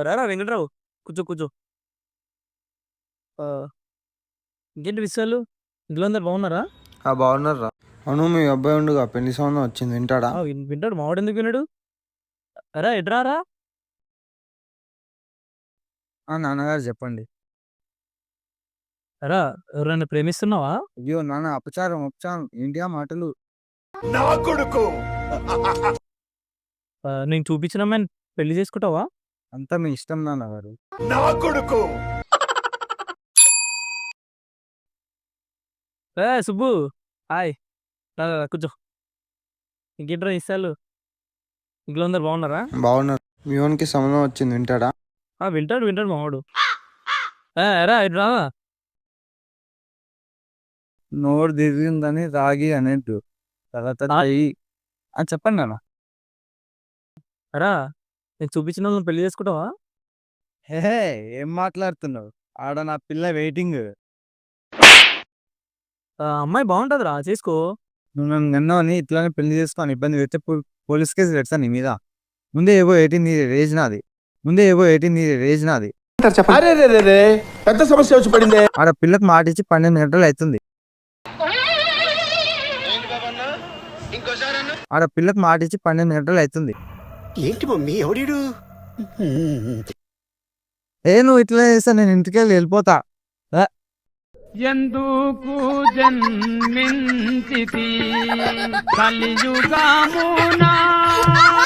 రారా వెంకట్రావు. కూర్చో, కూర్చో. ఆహ్, ఇంకేంటి విషయాలు? ఇంట్లో అందరూ బాగున్నారా? బాగున్నారా? అవును, మీ అబ్బాయి ఉండుగా పెళ్లి సంబంధం వచ్చింది, వింటాడా? వింటాడు. మావాడెందుకు వినడు? ఎటురారా? నాన్నగారు చెప్పండి. ఎవరైనా ప్రేమిస్తున్నావా? అయ్యో నాన్న, అపచారం అపచారం ఏంటి ఆ మాటలు? నా కొడుకు నేను చూపించిన అమ్మాయిని పెళ్లి చేసుకుంటావా? అంతా మీ ఇష్టం నాన్నగారు. నా కొడుకు సుబ్బు. హాయ్. కూర్చో. ఇంకేంట్రా విషయాలు? ఇంట్లో అందరు బాగున్నారా? బాగున్నారు. మీ వానికి సంబంధం వచ్చింది, వింటాడా? వింటాడు మావాడు. ఎటురా? నోరు తిరిగిందని రాగి అనేట్టు తర్వాత చెయ్యి. చెప్పండి నాన్న. ఎరా నేను చూపించిన వాళ్ళని పెళ్లి చేసుకుంటావా? హే, ఏం మాట్లాడుతున్నావు? ఆడ నా పిల్ల వెయిటింగ్. అమ్మాయి బాగుంటదిరా, చేసుకో. నువ్వు నన్ను నిన్నవని ఇట్లానే పెళ్లి చేసుకొని ఇబ్బంది పెడితే పోలీస్ కేసు పెడతా నీ మీద. ముందే ఏవో 18 ఏజ్ నాది. అరే రే రే రే పెద్ద సమస్య వచ్చి పడిందే. ఆడ పిల్లకు మాట ఇచ్చి 12 గంటలు అవుతుంది. ఏంటి మమ్మీ ఎవడీడు? నువ్వు ఇట్లా చేస్తా, నేను ఇంటికి వెళ్ళిపోతా. ఎందుకు జన్మించితి కలియుగమునా